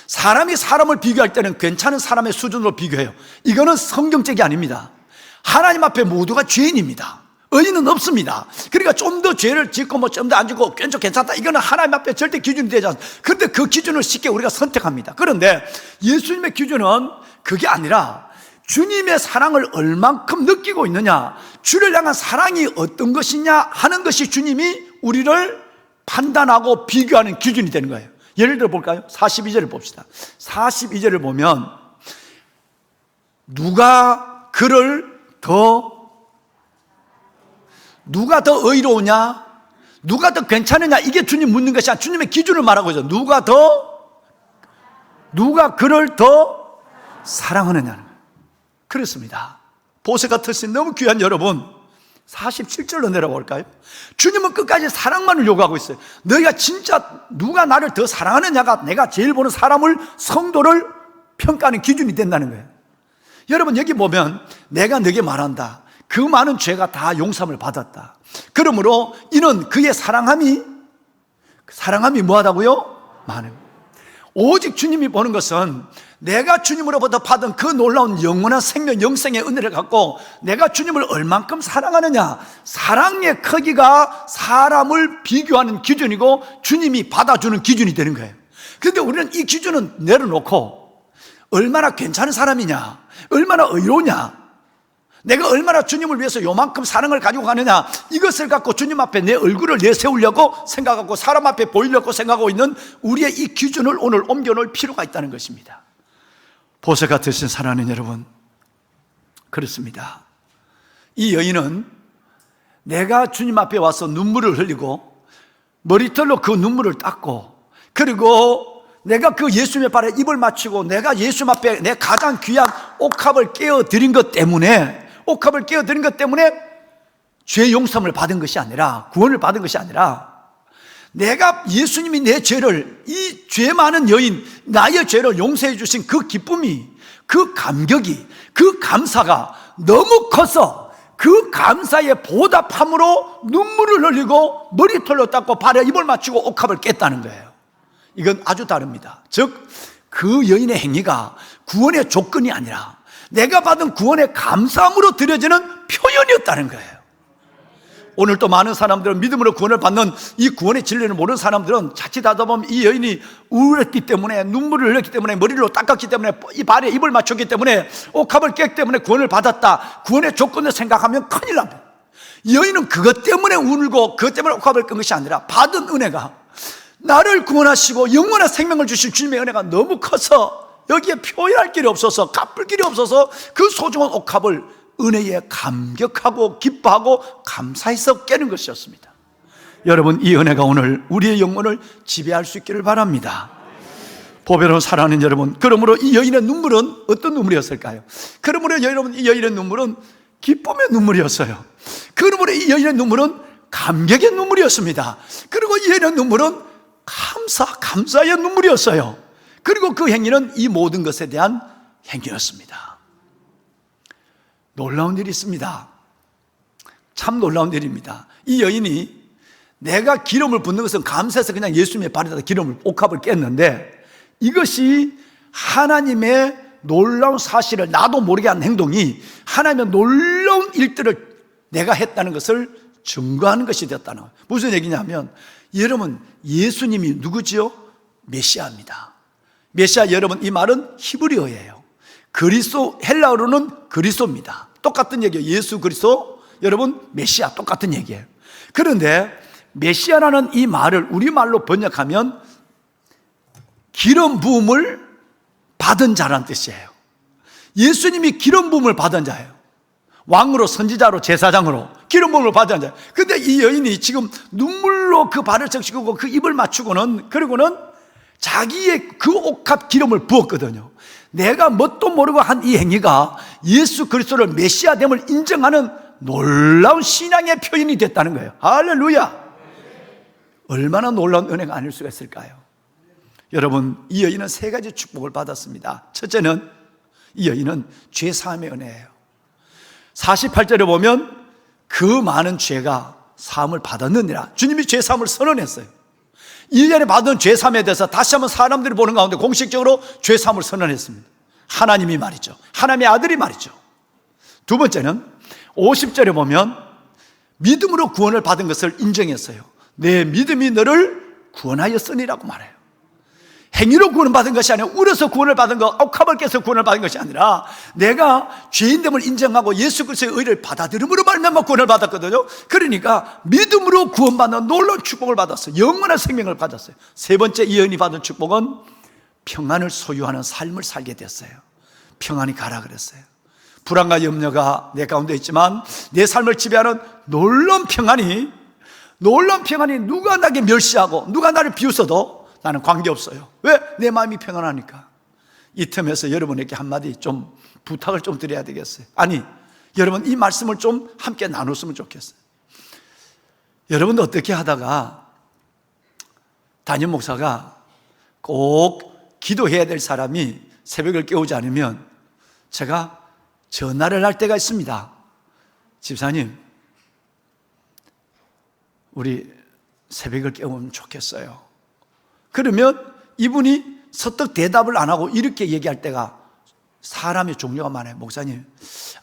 사람이 사람을 비교할 때는 괜찮은 사람의 수준으로 비교해요. 이거는 성경적이 아닙니다. 하나님 앞에 모두가 죄인입니다. 의인은 없습니다. 그러니까 좀 더 죄를 짓고 좀 더 안 짓고 괜찮다, 이거는 하나님 앞에 절대 기준이 되지 않습니다. 그런데 그 기준을 쉽게 우리가 선택합니다. 그런데 예수님의 기준은 그게 아니라 주님의 사랑을 얼만큼 느끼고 있느냐, 주를 향한 사랑이 어떤 것이냐 하는 것이 주님이 우리를 판단하고 비교하는 기준이 되는 거예요. 예를 들어 볼까요? 42절을 봅시다. 42절을 보면 누가 더 의로우냐, 누가 더 괜찮으냐, 이게 주님 묻는 것이 아니라 주님의 기준을 말하고 있어요. 누가 그를 더 사랑하느냐는 거예요. 그렇습니다. 보석 같으신 너무 귀한 여러분, 47절로 내려볼까요? 주님은 끝까지 사랑만을 요구하고 있어요. 너희가 진짜 누가 나를 더 사랑하느냐가 내가 제일 보는 성도를 평가하는 기준이 된다는 거예요. 여러분, 여기 보면 내가 너에게 말한다, 그 많은 죄가 다 용서함을 받았다. 그러므로 이는 그의 사랑함이 뭐하다고요? 많은. 오직 주님이 보는 것은 내가 주님으로부터 받은 그 놀라운 영원한 생명, 영생의 은혜를 갖고 내가 주님을 얼만큼 사랑하느냐, 사랑의 크기가 사람을 비교하는 기준이고 주님이 받아주는 기준이 되는 거예요. 그런데 우리는 이 기준은 내려놓고 얼마나 괜찮은 사람이냐, 얼마나 의로우냐, 내가 얼마나 주님을 위해서 요만큼 사랑을 가지고 가느냐, 이것을 갖고 주님 앞에 내 얼굴을 내세우려고 생각하고 사람 앞에 보이려고 생각하고 있는 우리의 이 기준을 오늘 옮겨놓을 필요가 있다는 것입니다. 보석 같으신 사랑하는 여러분, 그렇습니다. 이 여인은 내가 주님 앞에 와서 눈물을 흘리고 머리털로 그 눈물을 닦고, 그리고 내가 그 예수님의 발에 입을 맞추고 내가 예수님 앞에 내 가장 귀한 옥합을 깨어드린 것 때문에 죄 용서를 받은 것이 아니라, 구원을 받은 것이 아니라, 내가 예수님이 내 죄를, 이 죄 많은 여인 나의 죄를 용서해 주신 그 기쁨이, 그 감격이, 그 감사가 너무 커서 그 감사에 보답함으로 눈물을 흘리고 머리털로 닦고 발에 입을 맞추고 옥합을 깼다는 거예요. 이건 아주 다릅니다. 즉 그 여인의 행위가 구원의 조건이 아니라 내가 받은 구원의 감사함으로 드려지는 표현이었다는 거예요. 오늘 또 많은 사람들은 믿음으로 구원을 받는 이 구원의 진리를 모르는 사람들은 자칫하다 보면 이 여인이 우울했기 때문에, 눈물을 흘렸기 때문에, 머리로 닦았기 때문에, 이 발에 입을 맞췄기 때문에, 옥합을 깼기 때문에 구원을 받았다, 구원의 조건을 생각하면 큰일 납니다. 여인은 그것 때문에 울고 그것 때문에 옥합을 끈 것이 아니라 받은 은혜가, 나를 구원하시고 영원한 생명을 주신 주님의 은혜가 너무 커서 여기에 표현할 길이 없어서, 갚을 길이 없어서 그 소중한 옥합을 은혜에 감격하고 기뻐하고 감사해서 깨는 것이었습니다. 여러분, 이 은혜가 오늘 우리의 영혼을 지배할 수 있기를 바랍니다. 보배로 사랑하는 여러분, 그러므로 이 여인의 눈물은 어떤 눈물이었을까요? 그러므로 여러분, 이 여인의 눈물은 기쁨의 눈물이었어요. 그러므로 이 여인의 눈물은 감격의 눈물이었습니다. 그리고 이 여인의 눈물은 감사의 눈물이었어요. 그리고 그 행위는 이 모든 것에 대한 행위였습니다. 놀라운 일이 있습니다. 참 놀라운 일입니다. 이 여인이 내가 기름을 붓는 것은 감사해서 그냥 예수님의 발에다 기름을, 옥합을 깼는데, 이것이 하나님의 놀라운 사실을 나도 모르게 한 행동이 하나님의 놀라운 일들을 내가 했다는 것을 증거하는 것이 되었다는 거예요. 무슨 얘기냐면, 여러분, 예수님이 누구지요? 메시아입니다. 메시아, 여러분, 이 말은 히브리어예요. 그리스도, 헬라어로는 그리스도입니다. 똑같은 얘기예요. 예수 그리스도, 여러분, 메시아, 똑같은 얘기예요. 그런데 메시아라는 이 말을 우리말로 번역하면 기름 부음을 받은 자라는 뜻이에요. 예수님이 기름 부음을 받은 자예요. 왕으로, 선지자로, 제사장으로 기름 부음을 받은 자예요. 근데 이 여인이 지금 눈물로 그 발을 적시고 그 입을 맞추고는, 그리고는 자기의 그 옥합 기름을 부었거든요. 내가 뭣도 모르고 한 이 행위가 예수 그리스도를 메시아됨을 인정하는 놀라운 신앙의 표현이 됐다는 거예요. 할렐루야! 얼마나 놀라운 은혜가 아닐 수가 있을까요? 여러분, 이 여인은 세 가지 축복을 받았습니다. 첫째는, 이 여인은 죄 사함의 은혜예요. 48절에 보면 그 많은 죄가 사함을 받았느니라. 주님이 죄 사함을 선언했어요. 1년에 받은 죄 사함에 대해서 다시 한번 사람들이 보는 가운데 공식적으로 죄 사함을 선언했습니다. 하나님이 말이죠. 하나님의 아들이 말이죠. 두 번째는 50절에 보면 믿음으로 구원을 받은 것을 인정했어요. 내 믿음이 너를 구원하였으니라고 말해요. 행위로 구원을 받은 것이 아니라 울어서 구원을 받은 것, 옥합을 깨서 구원을 받은 것이 아니라 내가 죄인됨을 인정하고 예수 그리스도의 의를 받아들임으로 말미암아 구원을 받았거든요. 그러니까 믿음으로 구원받는 놀라운 축복을 받았어요. 영원한 생명을 받았어요. 세 번째, 이 여인이 받은 축복은 평안을 소유하는 삶을 살게 됐어요. 평안이 가라 그랬어요. 불안과 염려가 내 가운데 있지만 내 삶을 지배하는 놀라운 평안이 누가 나에게 멸시하고 누가 나를 비웃어도 나는 관계없어요. 왜? 내 마음이 평안하니까. 이 틈에서 여러분에게 한마디 좀 부탁을 좀 드려야 되겠어요. 아니, 여러분, 이 말씀을 좀 함께 나눴으면 좋겠어요. 여러분도 어떻게 하다가 담임 목사가 꼭 기도해야 될 사람이 새벽을 깨우지 않으면 제가 전화를 할 때가 있습니다. 집사님, 우리 새벽을 깨우면 좋겠어요. 그러면 이분이 서떡 대답을 안 하고 이렇게 얘기할 때가 사람의 종류가 많아요. 목사님,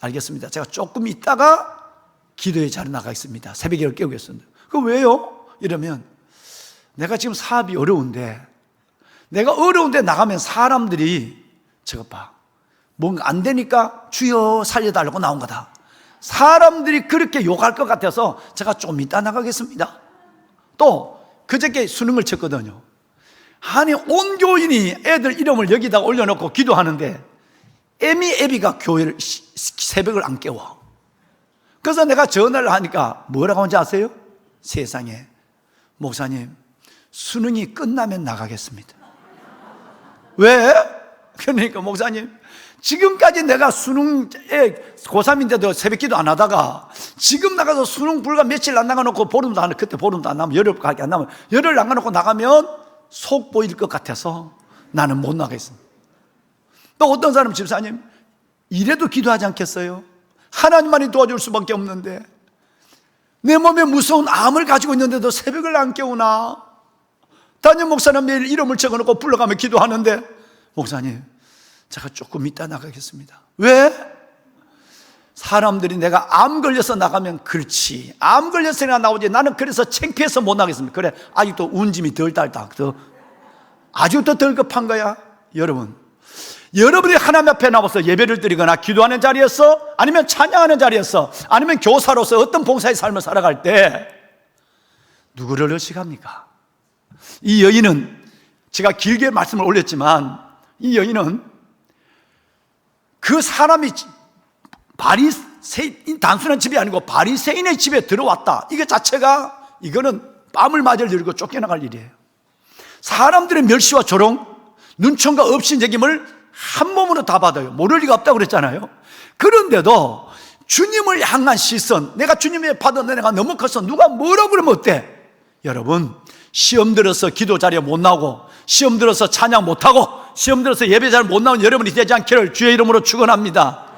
알겠습니다. 제가 조금 있다가 기도의 자리에 나가겠습니다. 새벽에 깨우겠습니다. 그 왜요? 이러면 내가 지금 사업이 어려운데, 내가 어려운데 나가면 사람들이 저것 봐, 뭔가 안 되니까 주여 살려달라고 나온 거다. 사람들이 그렇게 욕할 것 같아서 제가 좀 이따 나가겠습니다. 또 그저께 수능을 쳤거든요. 아니, 온 교인이 애들 이름을 여기다 올려놓고 기도하는데 애비가 교회를 새벽을 안 깨워. 그래서 내가 전화를 하니까 뭐라고 하는지 아세요? 세상에, 목사님, 수능이 끝나면 나가겠습니다. 왜? 그러니까 목사님, 지금까지 내가 수능에 고3인데도 새벽 기도 안 하다가 지금 나가서 수능 불과 며칠 안 나가놓고 보름도 안, 그때 보름도 안 나면 열흘밖에 안 나면 열흘 안 가놓고 나가면 속 보일 것 같아서 나는 못 나가겠습니다. 또 어떤 사람, 집사님, 이래도 기도하지 않겠어요? 하나님만이 도와줄 수밖에 없는데 내 몸에 무서운 암을 가지고 있는데도 새벽을 안 깨우나? 담임 목사는 매일 이름을 적어놓고 불러가며 기도하는데, 목사님, 제가 조금 이따 나가겠습니다. 왜? 사람들이 내가 암 걸려서 나가면 그렇지, 암 걸려서 내가 나오지, 나는 그래서 창피해서 못 나가겠습니다. 그래, 아직도 운짐이 덜 달다, 아직도 덜 급한 거야. 여러분이 하나님 앞에 나와서 예배를 드리거나 기도하는 자리에서, 아니면 찬양하는 자리에서, 아니면 교사로서 어떤 봉사의 삶을 살아갈 때 누구를 의식합니까? 이 여인은, 제가 길게 말씀을 올렸지만, 이 여인은 그 사람이 바리새인, 단순한 집이 아니고 바리새인의 집에 들어왔다, 이거 자체가, 이거는 뺨을 맞을 일이고 쫓겨나갈 일이에요. 사람들의 멸시와 조롱, 눈총과 업신여김을 한 몸으로 다 받아요. 모를 리가 없다고 그랬잖아요. 그런데도 주님을 향한 시선, 내가 주님의 받은 은혜가 너무 커서 누가 뭐라고 그러면 어때? 여러분, 시험 들어서 기도 자리에 못 나오고, 시험 들어서 찬양 못하고, 시험 들어서 예배 잘 못 나온 여러분이 되지 않기를 주의 이름으로 축원합니다.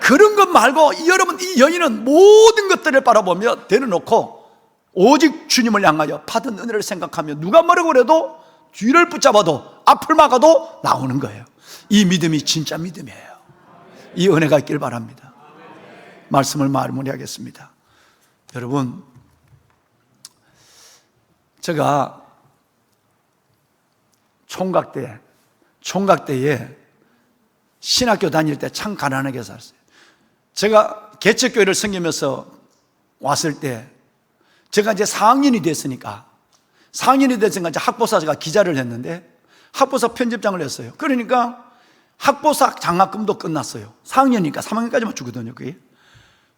그런 것 말고 여러분, 이 여인은 모든 것들을 바라보며 내려놓고 오직 주님을 향하여 받은 은혜를 생각하며 누가 뭐라고 그래도 뒤를 붙잡아도 앞을 막아도 나오는 거예요. 이 믿음이 진짜 믿음이에요. 이 은혜가 있길 바랍니다. 말씀을 마무리하겠습니다. 여러분, 제가 총각 때에 신학교 다닐 때 참 가난하게 살았어요. 제가 개척교회를 섬기면서 왔을 때, 제가 이제 4학년이 됐으니까 이제 학보사가 기자를 했는데 학보사 편집장을 했어요. 그러니까 학보사 장학금도 끝났어요. 4학년이니까 3학년까지만 주거든요, 그게.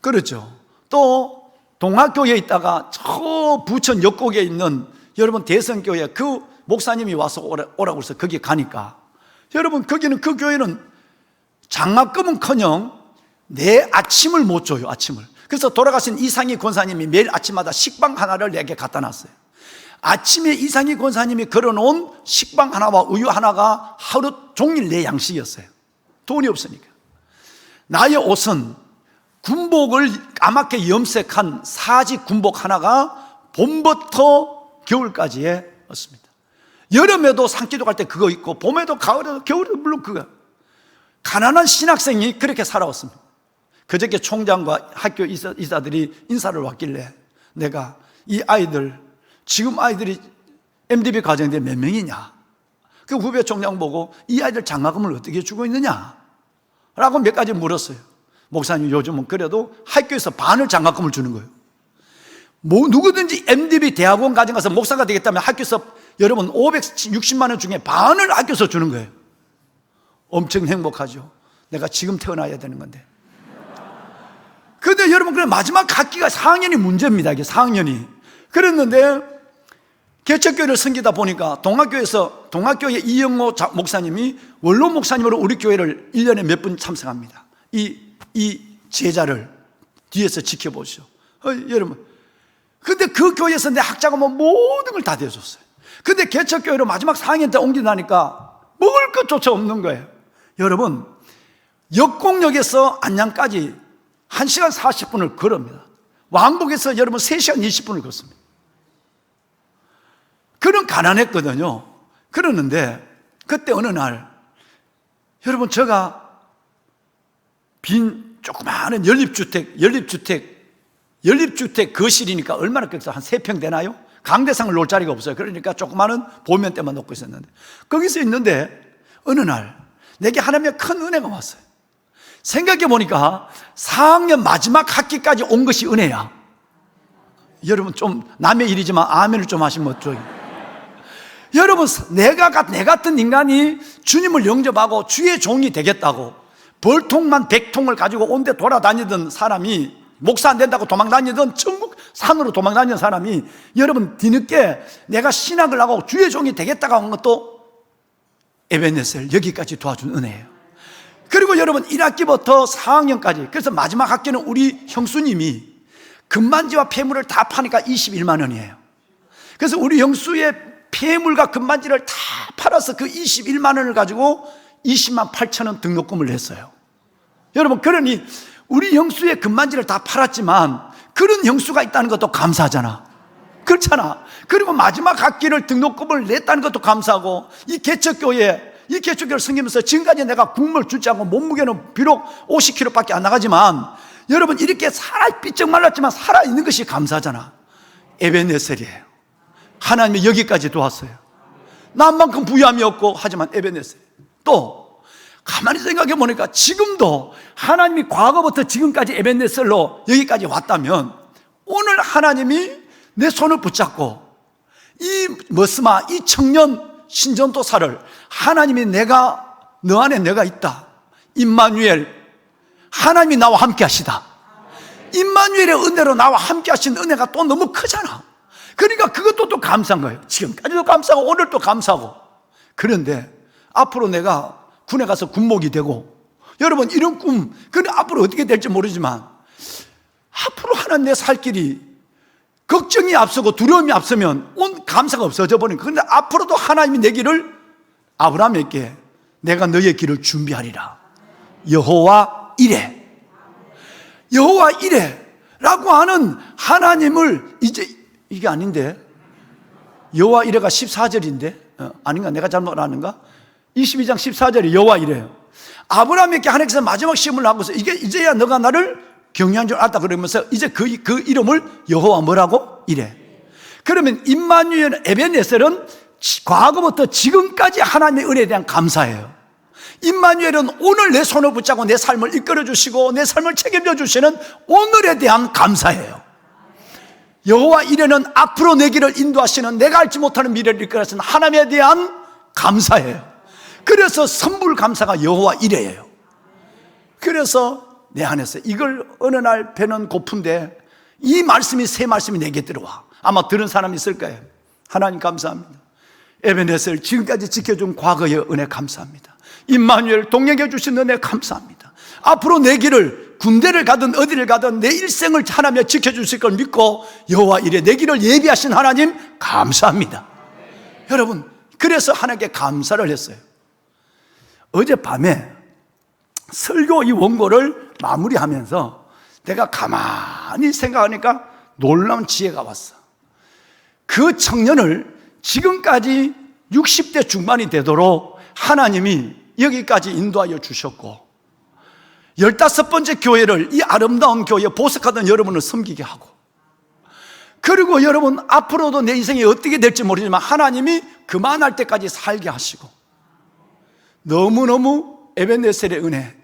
그렇죠. 또 동학교에 있다가 저 부천 역곡에 있는 여러분 대성교회, 그 목사님이 와서 오라고 해서 거기 가니까, 여러분 거기는, 그 교회는 장학금은커녕 내 아침을 못 줘요, 아침을. 그래서 돌아가신 이상희 권사님이 매일 아침마다 식빵 하나를 내게 갖다 놨어요. 아침에 이상희 권사님이 걸어놓은 식빵 하나와 우유 하나가 하루 종일 내 양식이었어요. 돈이 없으니까. 나의 옷은 군복을 까맣게 염색한 사지 군복 하나가 봄부터 겨울까지의 었습니다. 여름에도 산기도 갈 때 그거 입고, 봄에도 가을에도 겨울에도 물론 그거. 가난한 신학생이 그렇게 살아왔습니다. 그저께 총장과 학교 이사들이 인사를 왔길래 내가 이 아이들, 지금 아이들이 MDB 과정인데 몇 명이냐, 그 후배 총장 보고 이 아이들 장학금을 어떻게 주고 있느냐 라고 몇 가지 물었어요. 목사님, 요즘은 그래도 학교에서 반을 장학금을 주는 거예요. 누구든지 MDB 대학원 과정 가서 목사가 되겠다면 학교에서 여러분 560만 원 중에 반을 학교에서 주는 거예요. 엄청 행복하죠. 내가 지금 태어나야 되는 건데. 근데 여러분, 그래 마지막 학기가 4학년이 문제입니다. 이게 4학년이. 그랬는데 개척교회를 섬기다 보니까 동학교회 이영호 목사님이 원로 목사님으로 우리 교회를 1년에 몇 분 참석합니다. 이 제자를 뒤에서 지켜보시오. 여러분, 근데 그 교회에서 내 학자금은 모든 걸 다 대줬어요. 근데 개척교회로 마지막 4학년 때 옮기다니까 먹을 것조차 없는 거예요. 여러분, 역곡역에서 안양까지 1시간 40분을 걸읍니다. 왕복에서 여러분 3시간 20분을 걷습니다. 그런 가난했거든요. 그러는데 그때 어느 날, 여러분, 제가 빈 조그마한 연립주택 거실이니까 얼마나 크겠어요? 한 3평 되나요? 강대상을 놓을 자리가 없어요. 그러니까 조그마한 보면대만 놓고 있었는데, 거기서 있는데 어느 날 내게 하나님의 큰 은혜가 왔어요. 생각해 보니까 4학년 마지막 학기까지 온 것이 은혜야. 여러분, 좀 남의 일이지만 아멘을 좀 하시면 어쩌요. 여러분, 내 같은 인간이 주님을 영접하고 주의 종이 되겠다고 벌통만 100통을 가지고 온데 돌아다니던 사람이, 목사 안 된다고 도망다니던 천국 산으로 도망다니는 사람이, 여러분 뒤늦게 내가 신학을 하고 주의 종이 되겠다고 한 것도 에베네셀, 여기까지 도와준 은혜예요. 그리고 여러분 1학기부터 4학년까지, 그래서 마지막 학기는 우리 형수님이 금반지와 폐물을 다 파니까 21만 원이에요. 그래서 우리 형수의 폐물과 금반지를 다 팔아서 그 21만 원을 가지고 20만 8천 원 등록금을 냈어요. 여러분, 그러니 우리 형수의 금반지를 다 팔았지만 그런 형수가 있다는 것도 감사하잖아. 그렇잖아. 그리고 마지막 학기를 등록금을 냈다는 것도 감사하고, 이 개척교회를 섬기면서 지금까지 내가 굶을 줄지 않고 몸무게는 비록 50kg밖에 안 나가지만 여러분 이렇게 삐쩍 말랐지만 살아있는 것이 감사하잖아. 에베네셀이에요. 하나님이 여기까지 도왔어요. 남만큼 부유함이 없고 하지만 에베네셀. 또 가만히 생각해 보니까 지금도 하나님이 과거부터 지금까지 에베네셀로 여기까지 왔다면 오늘 하나님이 내 손을 붙잡고 이 머스마, 이 청년 신전도사를 하나님이 너 안에 내가 있다, 임마누엘, 하나님이 나와 함께 하시다, 임마누엘의 은혜로 나와 함께 하신 은혜가 또 너무 크잖아. 그러니까 그것도 또 감사한 거예요. 지금까지도 감사하고 오늘도 감사하고. 그런데 앞으로 내가 군에 가서 군목이 되고, 여러분 이런 꿈, 그건 앞으로 어떻게 될지 모르지만 앞으로 하나님 내 살 길이 걱정이 앞서고 두려움이 앞서면 온 감사가 없어져 버리니까. 그런데 앞으로도 하나님이 내 길을, 아브라함에게 내가 너의 길을 준비하리라, 여호와 이레, 여호와 이레라고 하는 하나님을, 이제 이게 아닌데 여호와 이레가 14절인데 아닌가? 내가 잘못 아는가? 22장 14절이 여호와 이레요. 아브라함에게 하나님께서 마지막 시험을 하고서 이제야 너가 나를 경외한 줄 알았다 그러면서 이제 그 이름을 여호와 뭐라고? 이래. 그러면 임마누엘, 에베네셀은 과거부터 지금까지 하나님의 은혜에 대한 감사예요. 임마누엘은 오늘 내 손을 붙잡고 내 삶을 이끌어 주시고 내 삶을 책임져 주시는 오늘에 대한 감사예요. 여호와 이레는 앞으로 내 길을 인도하시는, 내가 알지 못하는 미래를 이끌어가시는 하나님에 대한 감사예요. 그래서 선불 감사가 여호와 이레예요. 그래서 내 안에서 이걸 어느 날 배는 고픈데 이 말씀이, 새 말씀이 내게 들어와. 아마 들은 사람이 있을 거예요. 하나님 감사합니다. 에베네셀 지금까지 지켜준 과거의 은혜 감사합니다. 임마누엘 동행해 주신 은혜 감사합니다. 앞으로 내 길을, 군대를 가든 어디를 가든 내 일생을 하나님이 지켜주실 걸 믿고 여호와 이레, 내 길을 예비하신 하나님 감사합니다. 여러분, 그래서 하나님께 감사를 했어요. 어젯밤에 설교 이 원고를 마무리하면서 내가 가만히 생각하니까 놀라운 지혜가 왔어. 그 청년을 지금까지 60대 중반이 되도록 하나님이 여기까지 인도하여 주셨고, 15번째 교회를, 이 아름다운 교회, 보석하던 여러분을 섬기게 하고, 그리고 여러분 앞으로도 내 인생이 어떻게 될지 모르지만 하나님이 그만할 때까지 살게 하시고, 너무너무 에베네셀의 은혜,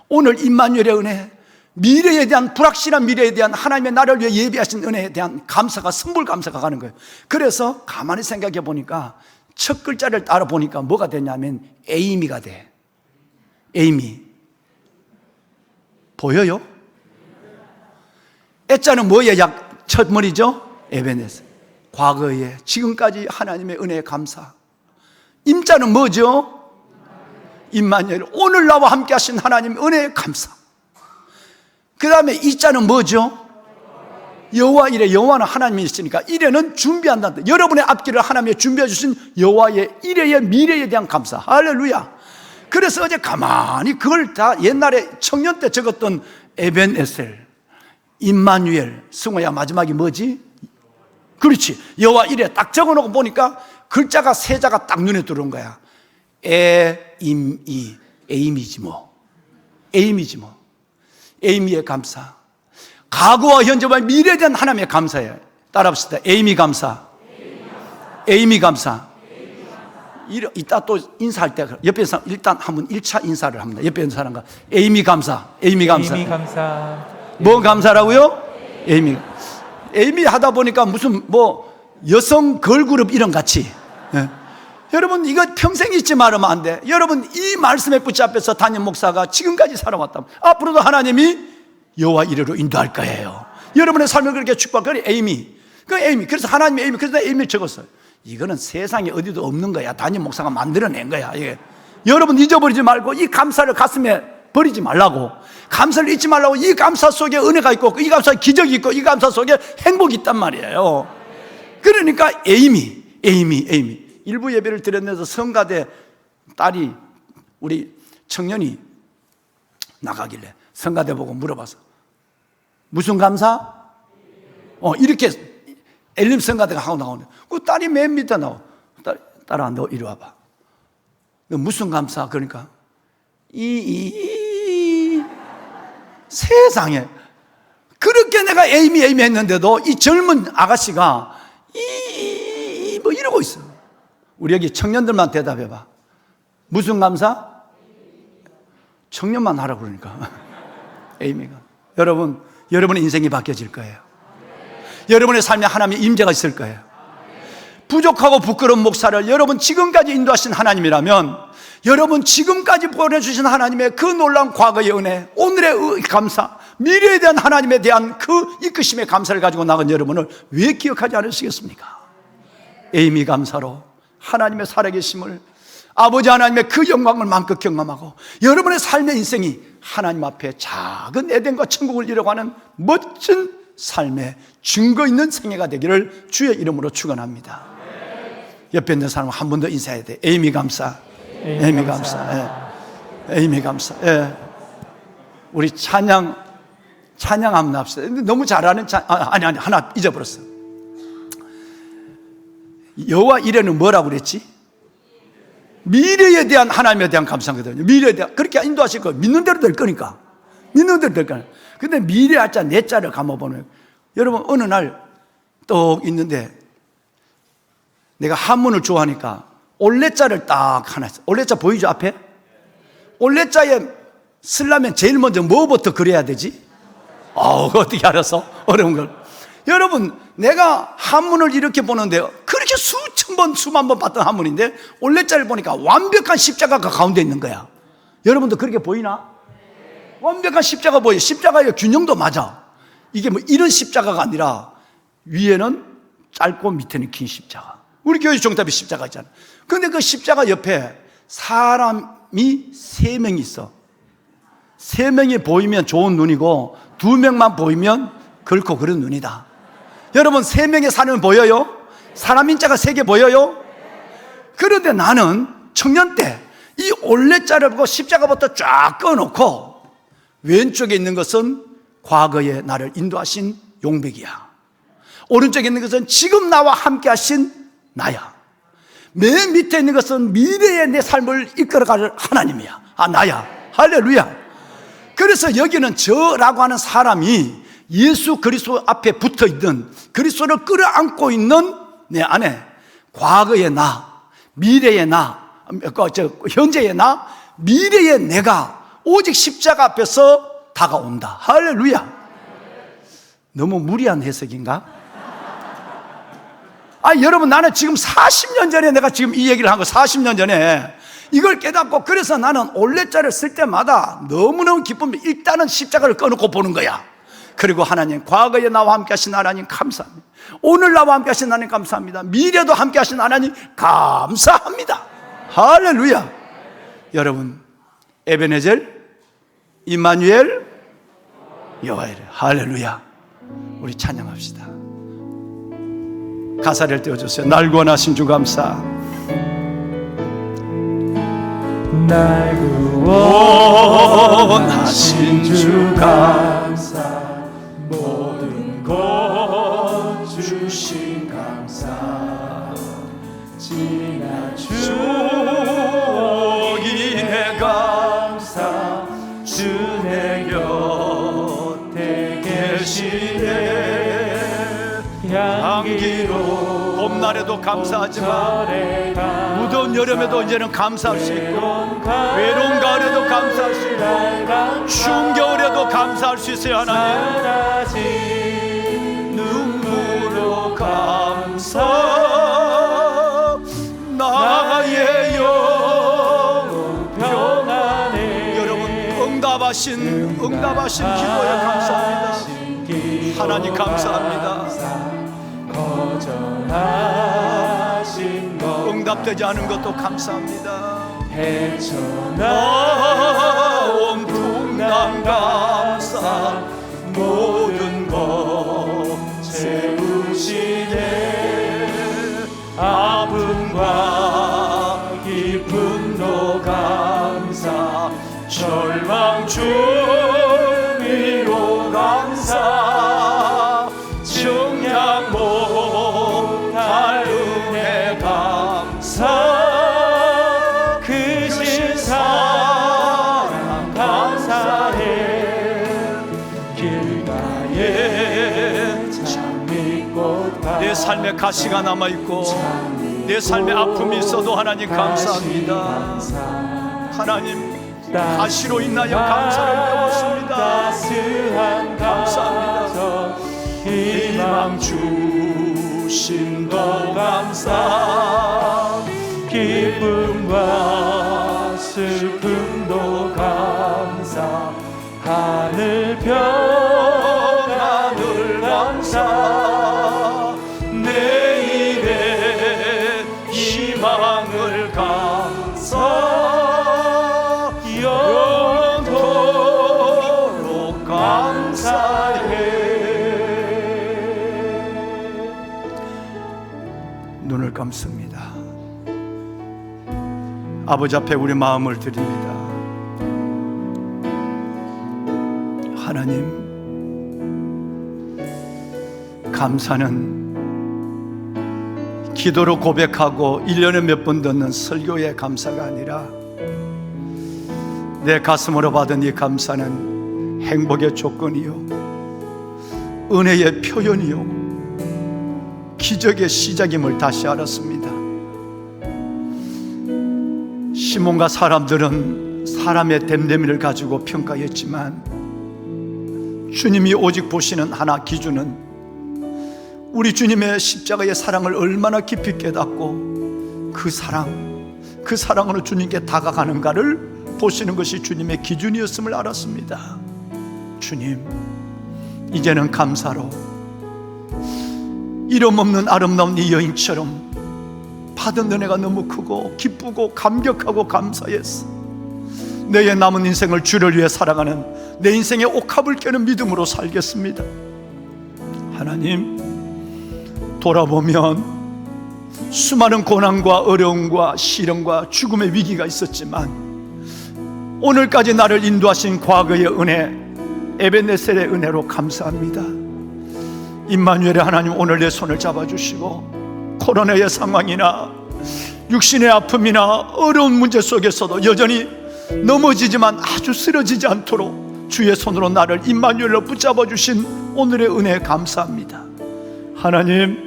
오늘 임마누엘의 은혜, 미래에 대한, 불확실한 미래에 대한 하나님의 나를 위해 예비하신 은혜에 대한 감사가, 선불 감사가 가는 거예요. 그래서 가만히 생각해 보니까 첫 글자를 따라 보니까 뭐가 되냐면 에이미가 돼. 에이미. 보여요? 애자는 뭐예요? 첫 머리죠? 에베네셀. 과거에 지금까지 하나님의 은혜에 감사. 임자는 뭐죠? 임마누엘, 오늘 나와 함께 하신 하나님 은혜에 감사. 그 다음에 이자는 뭐죠? 여호와 이레. 여호와는 하나님이 있으니까 이레는 준비한다. 여러분의 앞길을 하나님이 준비해 주신 여호와의 이레의 미래에 대한 감사. 할렐루야. 그래서 어제 가만히 그걸 다 옛날에 청년 때 적었던 에벤에셀, 임마누엘, 승호야 마지막이 뭐지? 그렇지, 여호와 이레 딱 적어놓고 보니까 글자가 세 자가 딱 눈에 들어온 거야. 에임이지 뭐. 에임이지 뭐. 에이미의 감사. 과거와 현재와 미래에 대한 하나님의 감사예요. 따라합시다. 에이미 감사. 에이미 감사. 이따 또 인사할 때 옆에 사람 일단 한번 1차 인사를 합니다. 옆에 있는 사람과 에이미 감사. 에이미 감사. 에이미 감사. 뭐 감사라고요? 에이미 하다 보니까 무슨 여성 걸그룹 이름 같이. 예. 여러분 이거 평생 잊지 말으면 안 돼. 여러분 이 말씀에 붙잡혀서 담임 목사가 지금까지 살아왔다. 앞으로도 하나님이 여호와 이레로 인도할 거예요. 여러분의 삶을 그렇게 축복할 에이미. 그래서 하나님의 에이미. 그래서 에이미를 적었어요. 이거는 세상에 어디도 없는 거야. 담임 목사가 만들어낸 거야. 이게. 여러분 잊어버리지 말고 이 감사를 가슴에 버리지 말라고. 감사를 잊지 말라고. 이 감사 속에 은혜가 있고 이 감사 속에 기적이 있고 이 감사 속에 행복이 있단 말이에요. 그러니까 에이미. 일부 예배를 드렸는데서 성가대 딸이, 우리 청년이 나가길래 성가대 보고 물어봤어. 무슨 감사? 이렇게 엘림 성가대가 하고 나오네. 그 딸이 맨 밑에 나와. 딸아, 너 이리 와봐. 너 무슨 감사? 그러니까 세상에, 그렇게 내가 에이미 했는데도 이 젊은 아가씨가 뭐 이러고 있어. 우리 여기 청년들만 대답해봐. 무슨 감사? 청년만 하라고 그러니까. 에이미가. 여러분, 여러분의 인생이 바뀌어질 거예요. 여러분의 삶에 하나님의 임재가 있을 거예요. 부족하고 부끄러운 목사를 여러분 지금까지 인도하신 하나님이라면, 여러분 지금까지 보내주신 하나님의 그 놀라운 과거의 은혜, 오늘의 감사, 미래에 대한 하나님에 대한 그 이끄심의 감사를 가지고 나간 여러분을 왜 기억하지 않으시겠습니까? 에이미 감사로 하나님의 살아계심을, 아버지 하나님의 그 영광을 마음껏 경험하고 여러분의 삶의 인생이 하나님 앞에 작은 에덴과 천국을 이뤄가는 멋진 삶의 증거 있는 생애가 되기를 주의 이름으로 축원합니다. 옆에 있는 사람 한 번 더 인사해야 돼. 에이미 감사. 에이미 감사. 에이미 감사. 우리 찬양 한번 합시다. 너무 잘하는 아니 하나 잊어버렸어. 여호와 이레는 뭐라고 그랬지? 미래에 대한 하나님에 대한 감사거든요. 미래에 대한, 그렇게 인도하실 거예요. 믿는 대로 될 거니까. 믿는 대로 될 거예요. 근데 미래 할자 내 자를 감아보는, 여러분 어느 날 떡 있는데 내가 한문을 좋아하니까 올레자를 딱 하나 했어. 올레자 보이죠 앞에? 올레자에 쓰려면 제일 먼저 뭐부터 그려야 되지? 어떻게 알았어? 어려운 걸. 여러분, 내가 한문을 이렇게 보는데 그렇게 수천 번, 수만 번 봤던 한문인데 올레자를 보니까 완벽한 십자가가 가운데 있는 거야. 여러분도 그렇게 보이나? 완벽한 십자가 보여. 십자가의 균형도 맞아. 이게 뭐 이런 십자가가 아니라 위에는 짧고 밑에는 긴 십자가. 우리 교회 정답이 십자가 있잖아. 근데 그 십자가 옆에 사람이 3명이 있어. 3명이 보이면 좋은 눈이고 2명만 보이면 결코 그런 눈이다. 여러분, 3명의 사람은 보여요? 사람 인자가 3개 보여요? 그런데 나는 청년 때 이 올레자를 보고 십자가부터 쫙 꺼놓고 왼쪽에 있는 것은 과거에 나를 인도하신 용백이야. 오른쪽에 있는 것은 지금 나와 함께 하신 나야. 맨 밑에 있는 것은 미래의 내 삶을 이끌어갈 하나님이야. 나야. 할렐루야. 그래서 여기는 저라고 하는 사람이 예수 그리스도 앞에 붙어있는, 그리스도를 끌어안고 있는 내 안에 과거의 나, 미래의 나, 현재의 나, 미래의 내가 오직 십자가 앞에서 다가온다. 할렐루야. 너무 무리한 해석인가? 여러분, 나는 지금 40년 전에 내가 지금 이 얘기를 한 거, 40년 전에 이걸 깨닫고, 그래서 나는 올레자를 쓸 때마다 너무너무 기쁨이, 일단은 십자가를 꺼놓고 보는 거야. 그리고 하나님, 과거에 나와 함께 하신 하나님 감사합니다. 오늘 나와 함께 하신 하나님 감사합니다. 미래도 함께 하신 하나님 감사합니다. 할렐루야. 여러분, 에베네젤, 임마누엘, 여호와이레. 할렐루야. 우리 찬양합시다. 가사를 띄워주세요. 날 구원하신 주 감사. 날 구원하신 주 감사. 모든 것 주신 감사. 지난 추억이 내 감사. 주 내 곁에 계시네. 향기로 봄날에도 감사하지만 무더운 여름에도 이제는 감사할 수 있고, 외로운 가을에도 감사할 수 있고, 추운 겨울에도 감사할 수 있어요. 하나님, 눈물로 감사. 나의 영혼 평안해. 여러분, 응답하신 기도에 감사합니다. 하나님 감사합니다. 거절하신 것, 응답되지 않은 것도 감사합니다. 헤쳐나온 풍랑 감사. 모든 것 채우시네. 아픔과 기쁨도 감사. 절망 중 삶에 가시가 남아있고 내 삶에 아픔이 있어도 하나님 감사합니다. 하나님 가시로 인하여 감사를 배웠습니다. 감사합니다. 희망 주심도 감사, 기쁨과 슬픔도 감사, 하늘 평안을 감사, 내일의 희망을 감사, 영원토록 감사해. 눈을 감습니다. 아버지 앞에 우리 마음을 드립니다. 하나님, 감사는 기도로 고백하고 1년에 몇 번 듣는 설교의 감사가 아니라 내 가슴으로 받은 이 감사는 행복의 조건이요, 은혜의 표현이요, 기적의 시작임을 다시 알았습니다. 시몬과 사람들은 사람의 됨됨이를 가지고 평가했지만 주님이 오직 보시는 하나 기준은 우리 주님의 십자가의 사랑을 얼마나 깊이 깨닫고 그 사랑으로 주님께 다가가는가를 보시는 것이 주님의 기준이었음을 알았습니다. 주님, 이제는 감사로 이름 없는 아름다운 이 여인처럼 받은 은혜가 너무 크고 기쁘고 감격하고 감사했어. 내의 남은 인생을 주를 위해 살아가는 내 인생의 옥합을 깨는 믿음으로 살겠습니다. 하나님, 돌아보면 수많은 고난과 어려움과 시련과 죽음의 위기가 있었지만 오늘까지 나를 인도하신 과거의 은혜, 에베네셀의 은혜로 감사합니다. 임마누엘의 하나님, 오늘 내 손을 잡아주시고 코로나의 상황이나 육신의 아픔이나 어려운 문제 속에서도 여전히 넘어지지만 아주 쓰러지지 않도록 주의 손으로 나를 임마누엘로 붙잡아 주신 오늘의 은혜에 감사합니다. 하나님,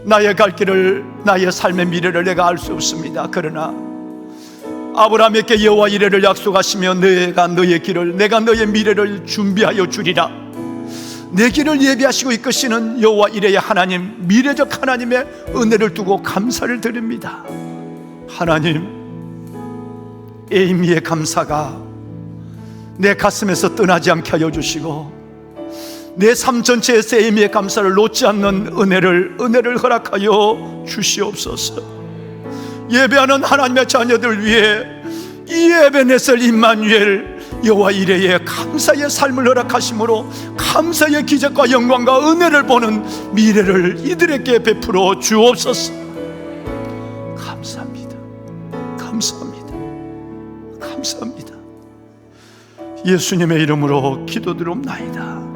나의 갈 길을, 나의 삶의 미래를 내가 알 수 없습니다. 그러나 아브라함에게 여호와 이레를 약속하시며 내가 너의 길을, 내가 너의 미래를 준비하여 주리라, 내 길을 예비하시고 이끄시는 여호와 이레의 하나님, 미래적 하나님의 은혜를 두고 감사를 드립니다. 하나님, 에이미의 감사가 내 가슴에서 떠나지 않게 하여 주시고 내 삶 전체에서 에이미의 감사를 놓지 않는 은혜를 허락하여 주시옵소서. 예배하는 하나님의 자녀들 위해 이 에베네셀 임마누엘 여호와 이레의 감사의 삶을 허락하심으로 감사의 기적과 영광과 은혜를 보는 미래를 이들에게 베풀어 주옵소서. 감사합니다. 감사합니다. 감사합니다. 예수님의 이름으로 기도드리옵나이다.